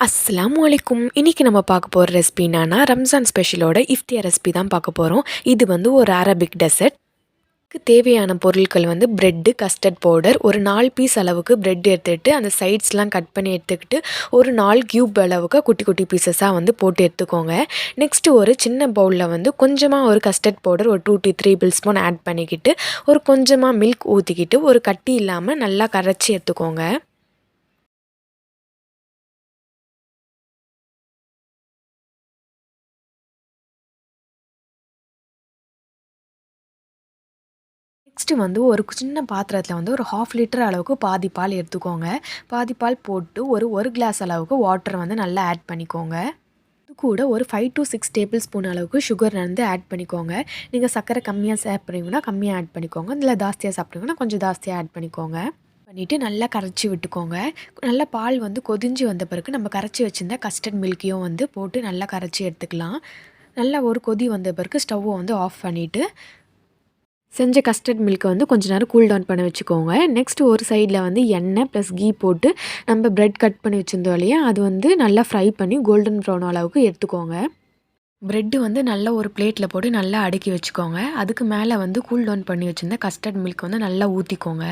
அஸ்ஸலாமு அலைக்கும். இன்றைக்கி நம்ம பார்க்க போகிற ரெசிபி என்னன்னா ரம்ஜான் ஸ்பெஷலோட இஃப்தியார் ரெசிபி தான் பார்க்க போகிறோம். இது வந்து ஒரு அரபிக் டெசர்ட். இதுக்கு தேவையான பொருட்கள் வந்து ப்ரெட்டு, கஸ்டர்ட் பவுடர், ஒரு 4 பீஸ் அளவுக்கு ப்ரெட் எடுத்துகிட்டு அந்த சைட்ஸ்லாம் கட் பண்ணி எடுத்துக்கிட்டு ஒரு 4 கியூப் அளவுக்கு குட்டி குட்டி பீசஸாக வந்து போட்டு எடுத்துக்கோங்க. நெக்ஸ்ட்டு ஒரு சின்ன பவுலில் வந்து கொஞ்சமாக ஒரு கஸ்டர்ட் பவுடர் ஒரு 2 to 3 டேபிள் ஸ்பூன் ஆட் பண்ணிக்கிட்டு ஒரு கொஞ்சமாக மில்க் ஊற்றிக்கிட்டு ஒரு கட்டி இல்லாமல் நல்லா கரைச்சி எடுத்துக்கோங்க. நெக்ஸ்ட்டு வந்து ஒரு சின்ன பாத்திரத்தில் வந்து ஒரு 1/2 லிட்டர் அளவுக்கு பாதி பால் எடுத்துக்கோங்க. பாதி பால் போட்டு ஒரு கிளாஸ் அளவுக்கு வாட்டர் வந்து நல்லா ஆட் பண்ணிக்கோங்க. இது கூட ஒரு 5 to 6 டேபிள் ஸ்பூன் அளவுக்கு சுகர் வந்து ஆட் பண்ணிக்கோங்க. நீங்கள் சர்க்கரை கம்மியாக சாப்பிட்றீங்கன்னா கம்மியாக ஆட் பண்ணிக்கோங்க. இல்லை ஜாஸ்தியாக சாப்பிட்றீங்கன்னா கொஞ்சம் ஜாஸ்தியாக ஆட் பண்ணிக்கோங்க. பண்ணிவிட்டு நல்லா கரைச்சி விட்டுக்கோங்க. நல்லா பால் வந்து கொதிஞ்சு வந்த பிறகு நம்ம கரைச்சி வச்சுருந்த கஸ்டர்ட் மில்க்கையும் வந்து போட்டு நல்லா கரைச்சி எடுத்துக்கலாம். நல்லா ஒரு கொதி வந்த பிறகு ஸ்டவ்வை வந்து ஆஃப் பண்ணிவிட்டு செஞ்ச கஸ்டர்ட் மில்க்கை வந்து கொஞ்ச நேரம் கூல் டவுன் பண்ண வச்சுக்கோங்க. நெக்ஸ்ட்டு ஒரு சைடில் வந்து எண்ணெய் ப்ளஸ் கீ போட்டு நம்ம ப்ரெட் கட் பண்ணி வச்சுருந்தோம் இல்லையா, அது வந்து நல்லா ஃப்ரை பண்ணி கோல்டன் ப்ரௌன் அளவுக்கு எடுத்துக்கோங்க. ப்ரெட்டு வந்து நல்லா ஒரு பிளேட்டில் போட்டு நல்லா அடுக்கி வச்சுக்கோங்க. அதுக்கு மேலே வந்து கூல் டவுன் பண்ணி வச்சுருந்த கஸ்டர்ட் மில்க் வந்து நல்லா ஊற்றிக்கோங்க.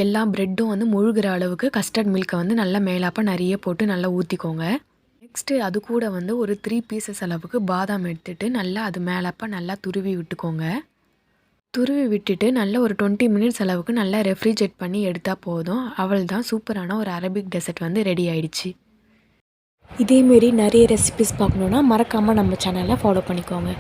எல்லா ப்ரெட்டும் வந்து முழுகிற அளவுக்கு கஸ்டர்ட் மில்க்கை வந்து நல்லா மேலாப்ப நிறைய போட்டு நல்லா ஊற்றிக்கோங்க. நெக்ஸ்ட்டு அது கூட வந்து ஒரு 3 பீசஸ் அளவுக்கு பாதாம் எடுத்துகிட்டு நல்லா அது மேலாப்ப நல்லா துருவி விட்டுக்கோங்க. துருவி விட்டுட்டு நல்லா ஒரு 20 மினிட்ஸ் அளவுக்கு நல்லா ரெஃப்ரிஜரேட் பண்ணி எடுத்தால் போதும். அவ்வளோதான், சூப்பரான ஒரு அரபிக் டெசர்ட் வந்து ரெடி ஆயிடுச்சு. இதேமாரி நிறைய ரெசிபிஸ் பார்க்கணுன்னா மறக்காமல் நம்ம சேனலை ஃபாலோ பண்ணிக்கோங்க.